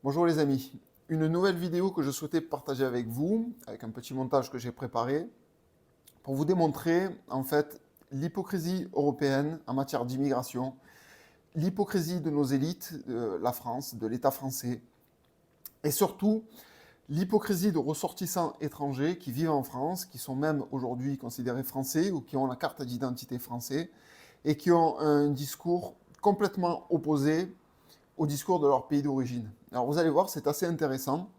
Bonjour les amis, une nouvelle vidéo que je souhaitais partager avec vous, avec un petit montage que j'ai préparé, pour vous démontrer en fait l'hypocrisie européenne en matière d'immigration, l'hypocrisie de nos élites, de la France, de l'État français, et surtout l'hypocrisie de ressortissants étrangers qui vivent en France, qui sont même aujourd'hui considérés français ou qui ont la carte d'identité français et qui ont un discours complètement opposé au discours de leur pays d'origine. Alors vous allez voir, c'est assez intéressant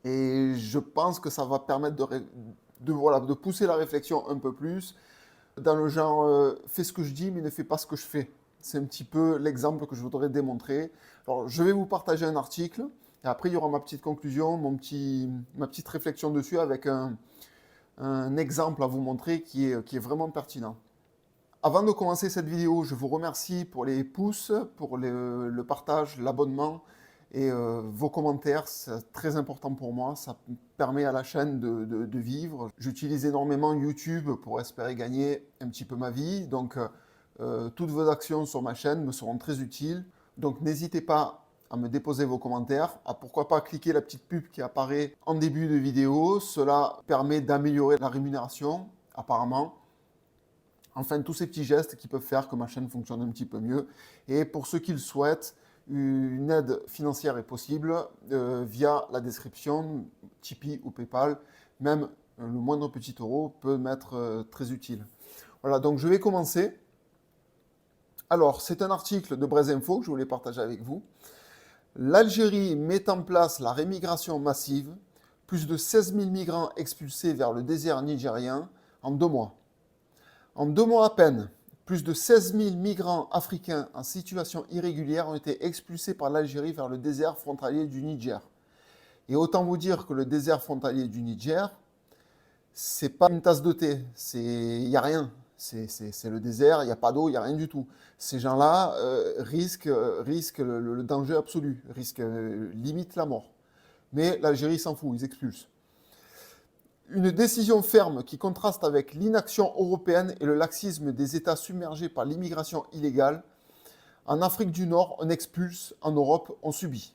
et je pense que ça va permettre de pousser la réflexion un peu plus dans le genre fais ce que je dis mais ne fais pas ce que je fais. C'est un petit peu l'exemple que je voudrais démontrer. Alors je vais vous partager un article et après il y aura ma petite conclusion, ma petite réflexion dessus avec un exemple à vous montrer qui est vraiment pertinent. Avant de commencer cette vidéo, je vous remercie pour les pouces, pour le partage, l'abonnement et vos commentaires. C'est très important pour moi. Ça permet à la chaîne de vivre. J'utilise énormément YouTube pour espérer gagner un petit peu ma vie. Donc, toutes vos actions sur ma chaîne me seront très utiles. Donc, n'hésitez pas à me déposer vos commentaires, à pourquoi pas cliquer la petite pub qui apparaît en début de vidéo. Cela permet d'améliorer la rémunération, apparemment. Enfin, tous ces petits gestes qui peuvent faire que ma chaîne fonctionne un petit peu mieux. Et pour ceux qui le souhaitent, une aide financière est possible via la description, Tipeee ou PayPal. Même le moindre petit euro peut m'être très utile. Voilà, donc je vais commencer. Alors, c'est un article de Brésinfo que je voulais partager avec vous. L'Algérie met en place la rémigration massive. Plus de 16 000 migrants expulsés vers le désert nigérien en 2 mois. En 2 mois à peine, plus de 16 000 migrants africains en situation irrégulière ont été expulsés par l'Algérie vers le désert frontalier du Niger. Et autant vous dire que le désert frontalier du Niger, c'est pas une tasse de thé, il n'y a rien. C'est le désert, il n'y a pas d'eau, il n'y a rien du tout. Ces gens-là risquent le danger absolu, risquent limite la mort. Mais l'Algérie s'en fout, ils expulsent. Une décision ferme qui contraste avec l'inaction européenne et le laxisme des États submergés par l'immigration illégale. En Afrique du Nord, on expulse, en Europe, on subit.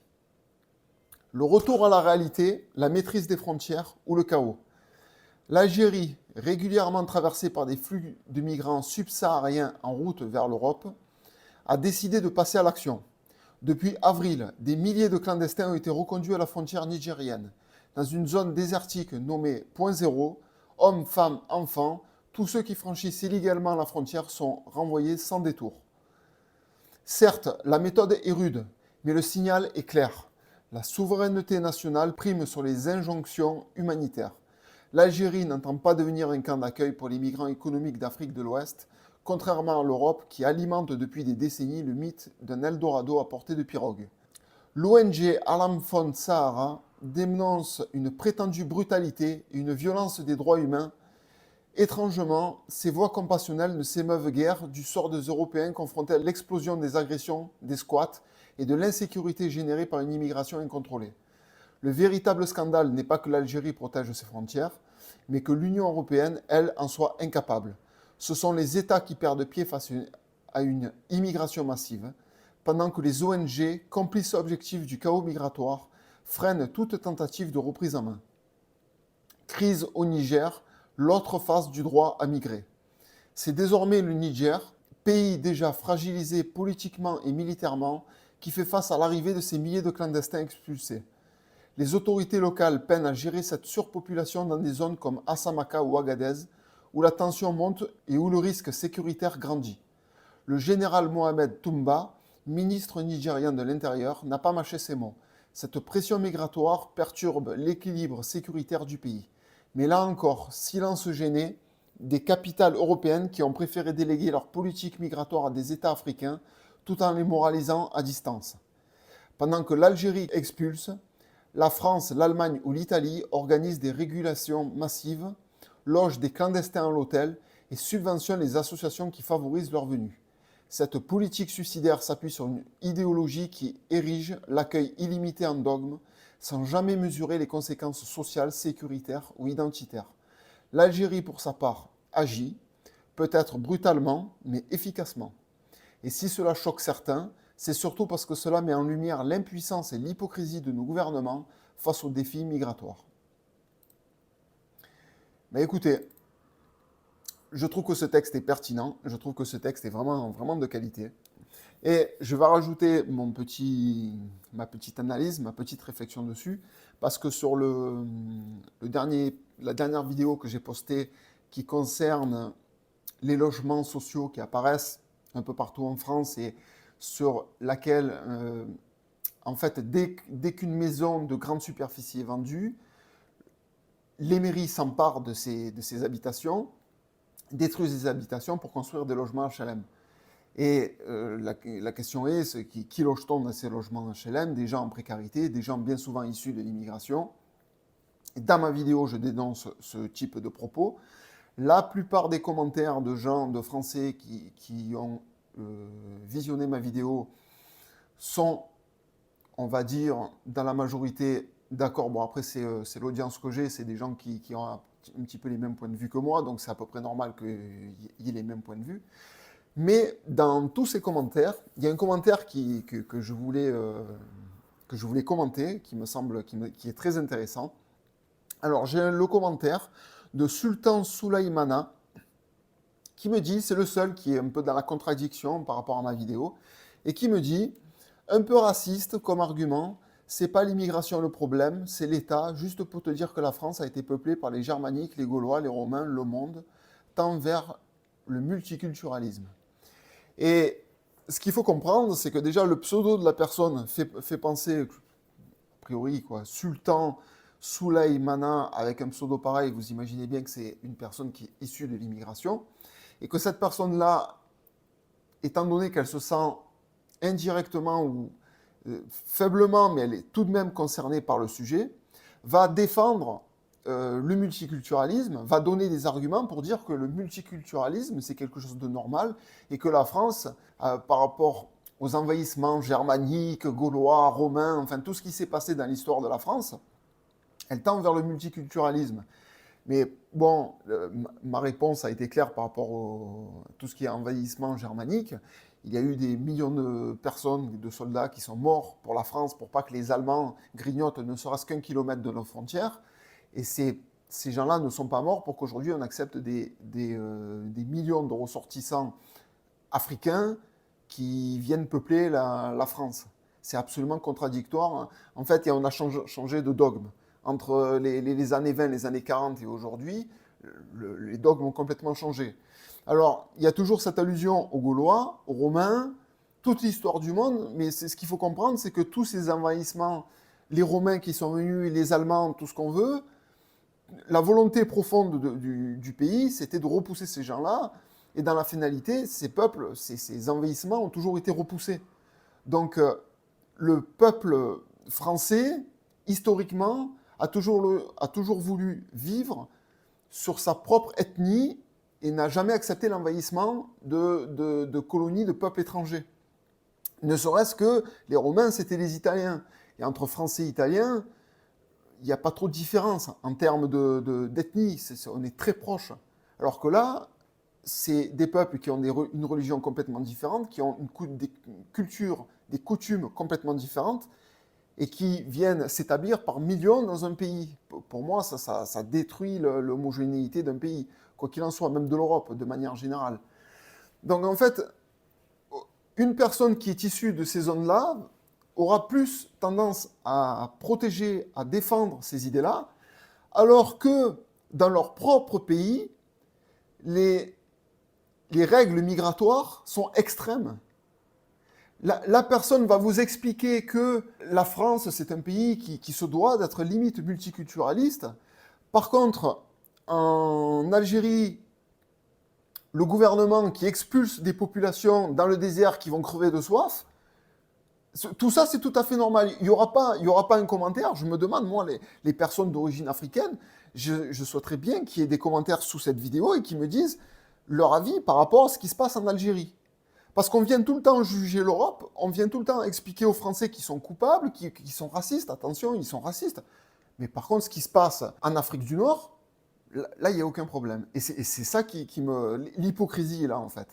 Le retour à la réalité, la maîtrise des frontières ou le chaos. L'Algérie, régulièrement traversée par des flux de migrants subsahariens en route vers l'Europe, a décidé de passer à l'action. Depuis avril, des milliers de clandestins ont été reconduits à la frontière nigérienne. Dans une zone désertique nommée Point Zéro, hommes, femmes, enfants, tous ceux qui franchissent illégalement la frontière sont renvoyés sans détour. Certes, la méthode est rude, mais le signal est clair. La souveraineté nationale prime sur les injonctions humanitaires. L'Algérie n'entend pas devenir un camp d'accueil pour les migrants économiques d'Afrique de l'Ouest, contrairement à l'Europe qui alimente depuis des décennies le mythe d'un Eldorado à portée de pirogue. L'ONG Alam Fond Sahara dénonce une prétendue brutalité et une violence des droits humains. Étrangement, ces voix compassionnelles ne s'émeuvent guère du sort des Européens confrontés à l'explosion des agressions, des squats et de l'insécurité générée par une immigration incontrôlée. Le véritable scandale n'est pas que l'Algérie protège ses frontières, mais que l'Union européenne, elle, en soit incapable. Ce sont les États qui perdent pied face à une immigration massive, pendant que les ONG, complices objectifs du chaos migratoire, freinent toute tentative de reprise en main. Crise au Niger, l'autre face du droit à migrer. C'est désormais le Niger, pays déjà fragilisé politiquement et militairement, qui fait face à l'arrivée de ces milliers de clandestins expulsés. Les autorités locales peinent à gérer cette surpopulation dans des zones comme Assamaka ou Agadez, où la tension monte et où le risque sécuritaire grandit. Le général Mohamed Toumba, ministre nigérien de l'Intérieur, n'a pas mâché ses mots. Cette pression migratoire perturbe l'équilibre sécuritaire du pays. Mais là encore, silence gêné des capitales européennes qui ont préféré déléguer leur politique migratoire à des États africains tout en les moralisant à distance. Pendant que l'Algérie expulse, la France, l'Allemagne ou l'Italie organisent des régulations massives, logent des clandestins à l'hôtel et subventionnent les associations qui favorisent leur venue. Cette politique suicidaire s'appuie sur une idéologie qui érige l'accueil illimité en dogme, sans jamais mesurer les conséquences sociales, sécuritaires ou identitaires. L'Algérie, pour sa part, agit, peut-être brutalement, mais efficacement. Et si cela choque certains, c'est surtout parce que cela met en lumière l'impuissance et l'hypocrisie de nos gouvernements face aux défis migratoires. Mais écoutez, je trouve que ce texte est pertinent, je trouve que ce texte est vraiment de qualité. Et je vais rajouter ma petite analyse, ma petite réflexion dessus, parce que sur la dernière vidéo que j'ai postée qui concerne les logements sociaux qui apparaissent un peu partout en France et sur laquelle, en fait, dès qu'une maison de grande superficie est vendue, les mairies s'emparent de ces habitations, détruisent les habitations pour construire des logements HLM. Et la question est, qui loge-t-on dans ces logements HLM? Des gens en précarité, des gens bien souvent issus de l'immigration. Et dans ma vidéo, je dénonce ce type de propos. La plupart des commentaires de gens, de Français qui ont visionné ma vidéo sont, on va dire, dans la majorité d'accord. Bon, après, c'est l'audience que j'ai, c'est des gens qui ont un petit peu les mêmes points de vue que moi, donc c'est à peu près normal qu'il y ait les mêmes points de vue. Mais dans tous ces commentaires, il y a un commentaire que je voulais commenter, qui me semble, qui est très intéressant. Alors, j'ai le commentaire de Sultan Soulaïmana, qui me dit, c'est le seul qui est un peu dans la contradiction par rapport à ma vidéo, et qui me dit, un peu raciste comme argument, c'est pas l'immigration le problème, c'est l'État, juste pour te dire que la France a été peuplée par les Germaniques, les Gaulois, les Romains, le monde, tend vers le multiculturalisme. Et ce qu'il faut comprendre, c'est que déjà le pseudo de la personne fait penser, a priori, quoi, Sultan Soulaïmana, avec un pseudo pareil, vous imaginez bien que c'est une personne qui est issue de l'immigration, et que cette personne-là, étant donné qu'elle se sent indirectement ou faiblement, mais elle est tout de même concernée par le sujet, va défendre le multiculturalisme, va donner des arguments pour dire que le multiculturalisme, c'est quelque chose de normal et que la France, par rapport aux envahissements germaniques, gaulois, romains, enfin tout ce qui s'est passé dans l'histoire de la France, elle tend vers le multiculturalisme. Mais bon, ma réponse a été claire par rapport à tout ce qui est envahissement germanique. Il y a eu des millions de personnes, de soldats qui sont morts pour la France, pour pas que les Allemands grignotent ne serait-ce qu'1 kilomètre de nos frontières. Et ces gens-là ne sont pas morts pour qu'aujourd'hui on accepte des millions de ressortissants africains qui viennent peupler la France. C'est absolument contradictoire. En fait, on a changé de dogme. Entre les années 20, les années 40 et aujourd'hui, les dogmes ont complètement changé. Alors, il y a toujours cette allusion aux Gaulois, aux Romains, toute l'histoire du monde, mais ce qu'il faut comprendre, c'est que tous ces envahissements, les Romains qui sont venus, les Allemands, tout ce qu'on veut, la volonté profonde du pays, c'était de repousser ces gens-là, et dans la finalité, ces peuples, ces envahissements ont toujours été repoussés. Donc, le peuple français, historiquement, a toujours voulu vivre sur sa propre ethnie et n'a jamais accepté l'envahissement de colonies de peuples étrangers. Ne serait-ce que les Romains, c'était les Italiens. Et entre Français et Italiens, il n'y a pas trop de différence en termes d'ethnie. On est très proches. Alors que là, c'est des peuples qui ont une religion complètement différente, qui ont des cultures, des coutumes complètement différentes, et qui viennent s'établir par millions dans un pays. Pour moi, ça détruit l'homogénéité d'un pays, quoi qu'il en soit, même de l'Europe, de manière générale. Donc en fait, une personne qui est issue de ces zones-là aura plus tendance à protéger, à défendre ces idées-là, alors que dans leur propre pays, les règles migratoires sont extrêmes. La personne va vous expliquer que la France, c'est un pays qui se doit d'être limite multiculturaliste. Par contre, en Algérie, le gouvernement qui expulse des populations dans le désert qui vont crever de soif, tout ça, c'est tout à fait normal. Il n'y aura pas un commentaire. Je me demande, moi, les personnes d'origine africaine, je souhaiterais bien qu'il y ait des commentaires sous cette vidéo et qui me disent leur avis par rapport à ce qui se passe en Algérie. Parce qu'on vient tout le temps juger l'Europe, on vient tout le temps expliquer aux Français qu'ils sont coupables, qu'ils sont racistes. Attention, ils sont racistes. Mais par contre, ce qui se passe en Afrique du Nord, là, il n'y a aucun problème. Et c'est ça l'hypocrisie est là, en fait.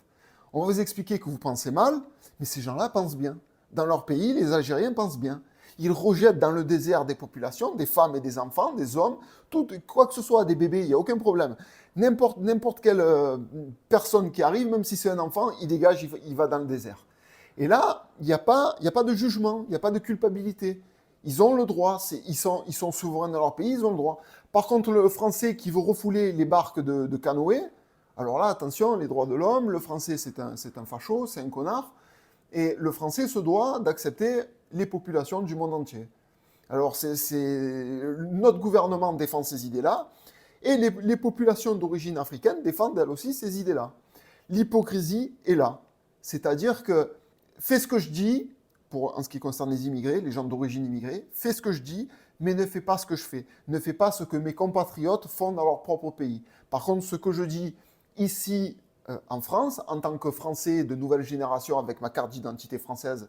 On va vous expliquer que vous pensez mal, mais ces gens-là pensent bien. dans leur pays, les Algériens pensent bien. Ils rejettent dans le désert des populations, des femmes et des enfants, des hommes, tout, quoi que ce soit, des bébés, il n'y a aucun problème. N'importe quelle personne qui arrive, même si c'est un enfant, il dégage, il va dans le désert. Et là, il n'y a pas de jugement, il n'y a pas de culpabilité. Ils ont le droit, ils sont souverains dans leur pays, ils ont le droit. Par contre, le Français qui veut refouler les barques de canoë, alors là, attention, les droits de l'homme, le Français c'est un facho, c'est un connard, et le Français se doit d'accepter les populations du monde entier. Alors, notre gouvernement défend ces idées-là, et les populations d'origine africaine défendent elles aussi ces idées-là. L'hypocrisie est là. C'est-à-dire que fais ce que je dis, en ce qui concerne les immigrés, les gens d'origine immigrée, fais ce que je dis, mais ne fais pas ce que je fais. Ne fais pas ce que mes compatriotes font dans leur propre pays. Par contre, ce que je dis ici en France, en tant que Français de nouvelle génération avec ma carte d'identité française,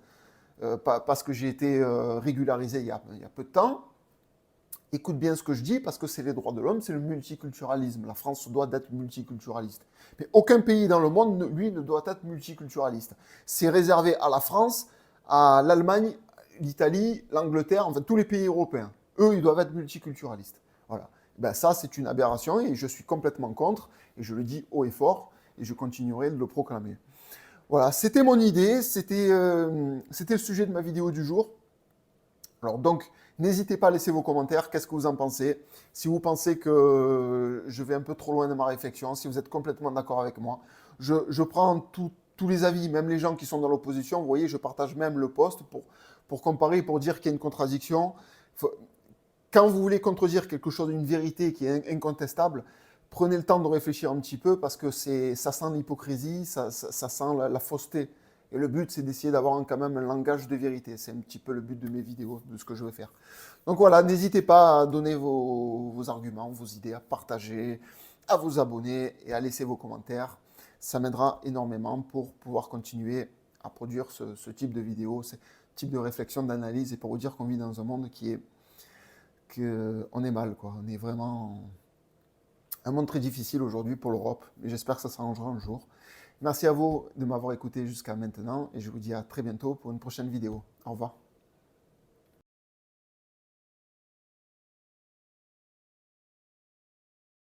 parce que j'ai été régularisé il y a peu de temps, écoute bien ce que je dis, parce que c'est les droits de l'homme, c'est le multiculturalisme. La France doit être multiculturaliste. Mais aucun pays dans le monde, lui, ne doit être multiculturaliste. C'est réservé à la France, à l'Allemagne, l'Italie, l'Angleterre, enfin tous les pays européens. Eux, ils doivent être multiculturalistes. Voilà. Ben, ça, c'est une aberration et je suis complètement contre. Et je le dis haut et fort et je continuerai de le proclamer. Voilà, c'était mon idée, c'était le sujet de ma vidéo du jour. Alors donc, n'hésitez pas à laisser vos commentaires, qu'est-ce que vous en pensez? Si vous pensez que je vais un peu trop loin de ma réflexion, si vous êtes complètement d'accord avec moi, je prends tous les avis, même les gens qui sont dans l'opposition, vous voyez, je partage même le post pour comparer, pour dire qu'il y a une contradiction. Quand vous voulez contredire quelque chose, une vérité qui est incontestable, prenez le temps de réfléchir un petit peu parce que ça sent l'hypocrisie, ça sent la fausseté. Et le but, c'est d'essayer d'avoir quand même un langage de vérité. C'est un petit peu le but de mes vidéos, de ce que je vais faire. Donc voilà, n'hésitez pas à donner vos arguments, vos idées, à partager, à vous abonner et à laisser vos commentaires. Ça m'aidera énormément pour pouvoir continuer à produire ce type de vidéos, ce type de réflexion, d'analyse, et pour vous dire qu'on vit dans un monde qu'on est mal, quoi. On est vraiment un monde très difficile aujourd'hui pour l'Europe, mais j'espère que ça s'arrangera un jour. Merci à vous de m'avoir écouté jusqu'à maintenant et je vous dis à très bientôt pour une prochaine vidéo. Au revoir.